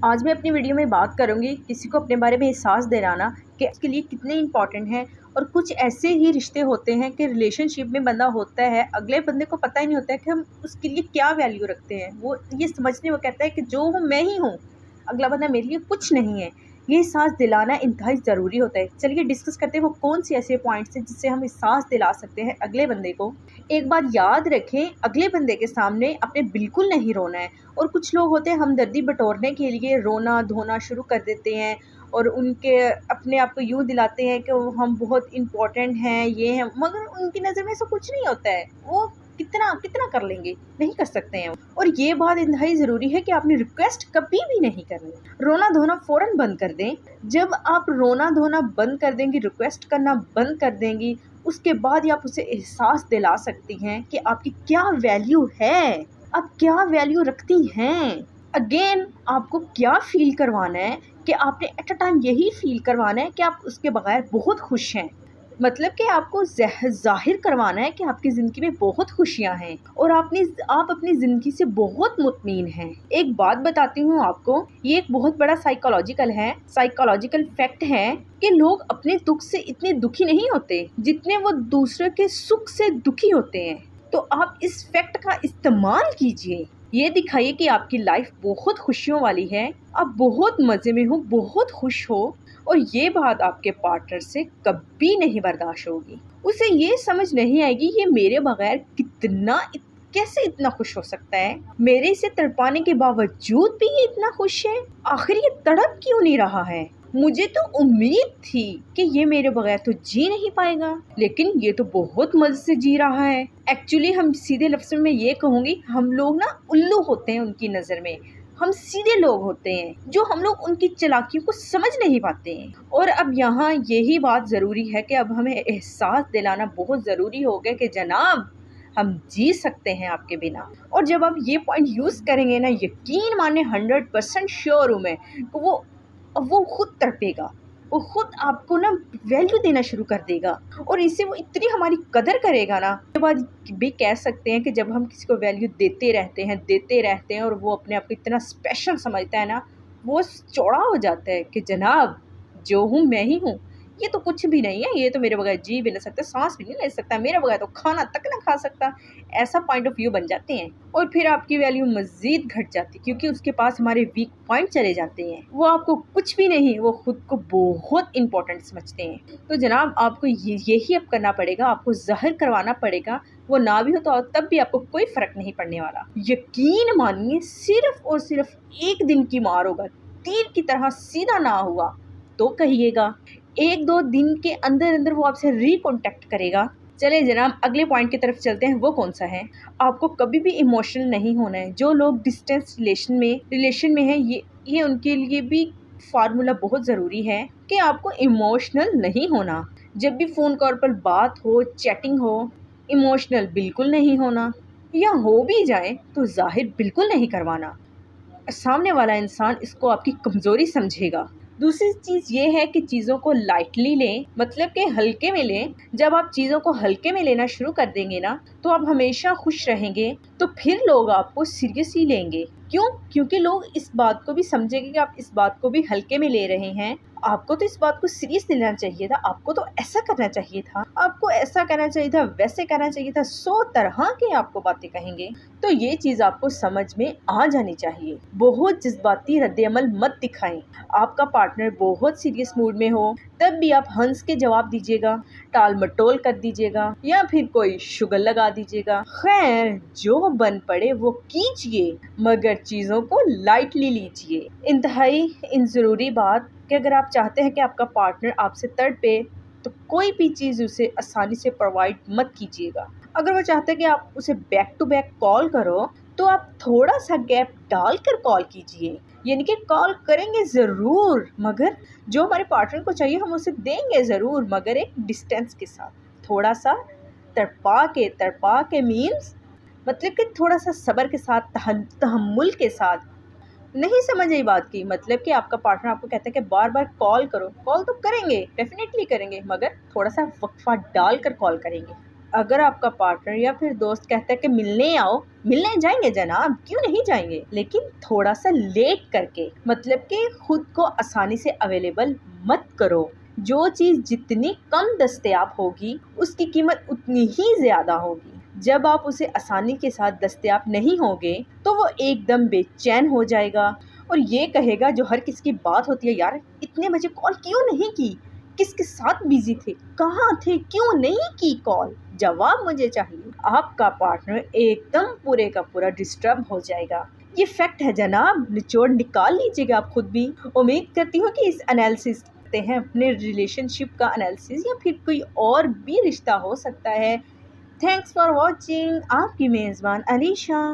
आज मैं अपनी वीडियो में बात करूँगी किसी को अपने बारे में एहसास दिलाना कि उसके लिए कितने इम्पॉर्टेंट हैं। और कुछ ऐसे ही रिश्ते होते हैं कि रिलेशनशिप में बंदा होता है, अगले बंदे को पता ही नहीं होता है कि हम उसके लिए क्या वैल्यू रखते हैं। वो ये समझने वो कहता है कि जो हूँ मैं ही हूँ, अगला बंदा मेरे लिए कुछ नहीं है। ये एहसास दिलाना इंतहाई ज़रूरी होता है। चलिए डिस्कस करते हैं वो कौन से ऐसे पॉइंट्स हैं जिससे हम एहसास दिला सकते हैं अगले बंदे को। एक बात याद रखें, अगले बंदे के सामने अपने बिल्कुल नहीं रोना है। और कुछ लोग होते हैं हमदर्दी बटोरने के लिए रोना धोना शुरू कर देते हैं और उनके अपने आप को यूँ दिलाते हैं कि हम बहुत इम्पोर्टेंट हैं, ये हैं, मगर उनकी नज़र में ऐसा कुछ नहीं होता है। वो कितना कितना कर लेंगे, नहीं कर सकते हैं। और ये बात इंतहाई ज़रूरी है कि आपने रिक्वेस्ट कभी भी नहीं करनी। रोना धोना फ़ौरन बंद कर दें। जब आप रोना धोना बंद कर देंगी, रिक्वेस्ट करना बंद कर देंगी, उसके बाद ही आप उसे एहसास दिला सकती हैं कि आपकी क्या वैल्यू है, आप क्या वैल्यू रखती हैं। अगेन आपको क्या फ़ील करवाना है कि आपने एट अ टाइम यही फ़ील करवाना है कि आप उसके बगैर बहुत खुश हैं। मतलब कि आपको ज़ाहिर करवाना है कि आपकी ज़िंदगी में बहुत खुशियाँ हैं और आप अपनी ज़िंदगी से बहुत मुतमईन हैं। एक बात बताती हूँ आपको, ये एक बहुत बड़ा साइकोलॉजिकल फैक्ट है कि लोग अपने दुख से इतने दुखी नहीं होते जितने वो दूसरे के सुख से दुखी होते हैं। तो आप इस फैक्ट का इस्तेमाल कीजिए, ये दिखाइए कि आपकी लाइफ बहुत खुशियों वाली है, आप बहुत मज़े में हो, बहुत खुश हो। और ये बात आपके पार्टनर से कभी नहीं बर्दाश्त होगी। उसे ये समझ नहीं आएगी ये मेरे बगैर कैसे इतना खुश हो सकता है, मेरे इसे तड़पाने के बावजूद भी ये इतना खुश है, आखिर ये तड़प क्यों नहीं रहा है। मुझे तो उम्मीद थी कि ये मेरे बगैर तो जी नहीं पाएगा, लेकिन ये तो बहुत मजे से जी रहा है। एक्चुअली हम सीधे लफ्ज़ों में ये कहूँगी, हम लोग ना उल्लू होते हैं उनकी नज़र में। हम सीधे लोग होते हैं जो हम लोग उनकी चालाकियों को समझ नहीं पाते हैं। और अब यहाँ यही बात ज़रूरी है कि अब हमें एहसास दिलाना बहुत ज़रूरी हो गया कि जनाब हम जी सकते हैं आपके बिना। और जब आप ये पॉइंट यूज़ करेंगे ना, यकीन माने 100% श्योर हूँ मैं कि वो खुद तड़पेगा, वो खुद आपको ना वैल्यू देना शुरू कर देगा और इससे वो इतनी हमारी कदर करेगा ना। ये बात भी कह सकते हैं कि जब हम किसी को वैल्यू देते रहते हैं और वो अपने आप को इतना स्पेशल समझता है ना, वो चौड़ा हो जाता है कि जनाब जो हूँ मैं ही हूँ, ये तो कुछ भी नहीं है, ये तो मेरे बगैर जी भी नहीं सकता, सांस भी नहीं ले सकता, मेरे बगैर तो खाना तक ना खा सकता। ऐसा पॉइंट ऑफ व्यू बन जाते हैं और फिर आपकी वैल्यू मज़ीद घट जाती है क्योंकि उसके पास हमारे वीक पॉइंट चले जाते हैं। वो आपको कुछ भी नहीं, वो खुद को बहुत इंपॉर्टेंट समझते हैं। तो जनाब आपको यही अब करना पड़ेगा, आपको ज़ाहिर करवाना पड़ेगा। वो ना भी हो तो तब भी आपको कोई फ़र्क नहीं पड़ने वाला। यकीन मानिए, सिर्फ और सिर्फ एक दिन की मार होगा, तीर की तरह सीधा ना हुआ तो कहिएगा, 1-2 दिन के अंदर अंदर वो आपसे रिकॉन्टैक्ट करेगा। चले जनाब अगले पॉइंट की तरफ चलते हैं। वो कौन सा है, आपको कभी भी इमोशनल नहीं होना है। जो लोग डिस्टेंस रिलेशन में हैं, ये उनके लिए भी फार्मूला बहुत ज़रूरी है कि आपको इमोशनल नहीं होना। जब भी फ़ोन कॉल पर बात हो, चैटिंग हो, इमोशनल बिल्कुल नहीं होना, या हो भी जाए तो ज़ाहिर बिल्कुल नहीं करवाना। सामने वाला इंसान इसको आपकी कमज़ोरी समझेगा। दूसरी चीज़ ये है कि चीज़ों को लाइटली लें, मतलब कि हल्के में लें। जब आप चीज़ों को हल्के में लेना शुरू कर देंगे ना, तो आप हमेशा खुश रहेंगे, तो फिर लोग आपको सीरियसली लेंगे। क्यों? क्योंकि लोग इस बात को भी समझेंगे कि आप इस बात को भी हल्के में ले रहे हैं। आपको तो इस बात को सीरियस लेना चाहिए था, आपको तो ऐसा करना चाहिए था, आपको ऐसा करना चाहिए था, वैसे करना चाहिए था, 100 तरह के आपको बातें कहेंगे। तो ये चीज़ आपको समझ में आ जानी चाहिए। बहुत जज्बाती रद्द-ए-अमल मत दिखाएं। आपका पार्टनर बहुत सीरियस मूड में हो तब भी आप हंस के जवाब दीजिएगा, टाल मटोल कर दीजिएगा या फिर कोई शुगर लगा दीजिएगा। खैर जो बन पड़े वो कीजिए, मगर चीज़ों को लाइटली लीजिए। इंतहाई ज़रूरी बात कि अगर आप चाहते हैं कि आपका पार्टनर आपसे तड़पे, तो कोई भी चीज़ उसे आसानी से प्रोवाइड मत कीजिएगा। अगर वो चाहते हैं कि आप उसे बैक टू बैक कॉल करो, तो आप थोड़ा सा गैप डालकर कॉल कीजिए। यानी कि कॉल करेंगे ज़रूर, मगर जो हमारे पार्टनर को चाहिए हम उसे देंगे ज़रूर, मगर एक डिस्टेंस के साथ, थोड़ा सा तड़पा के मीन्स मतलब कि थोड़ा सा सब्र के साथ, तहम्मुल के साथ। नहीं समझ आई बात की, मतलब कि आपका पार्टनर आपको कहता है कि बार बार कॉल करो, कॉल तो करेंगे, डेफिनेटली करेंगे, मगर थोड़ा सा वक्फा डाल कर कॉल करेंगे। अगर आपका पार्टनर या फिर दोस्त कहता है कि मिलने आओ, मिलने जाएंगे जनाब, क्यों नहीं जाएंगे, लेकिन थोड़ा सा लेट करके, मतलब कि खुद को आसानी से अवेलेबल मत करो। जो चीज़ जितनी कम दस्तयाब होगी उसकी कीमत उतनी ही ज़्यादा होगी। जब आप उसे आसानी के साथ दस्तयाब नहीं होगे तो वो एकदम बेचैन हो जाएगा और ये कहेगा, जो हर किसी की बात होती है, यार इतने बजे कॉल क्यों नहीं की, किसके साथ बिजी थे, कहाँ थे, क्यों नहीं की कॉल, जवाब मुझे चाहिए। आपका पार्टनर एकदम पूरे का पूरा डिस्टर्ब हो जाएगा। ये फैक्ट है जनाब, निचोड़ निकाल लीजिएगा आप खुद भी। उम्मीद करती हूँ कि इस एनालिसिस करते हैं अपने रिलेशनशिप का एनालिसिस, या फिर कोई और भी रिश्ता हो सकता है। थैंक्स फॉर वॉचिंग, आपकी मेज़बान अलीशा।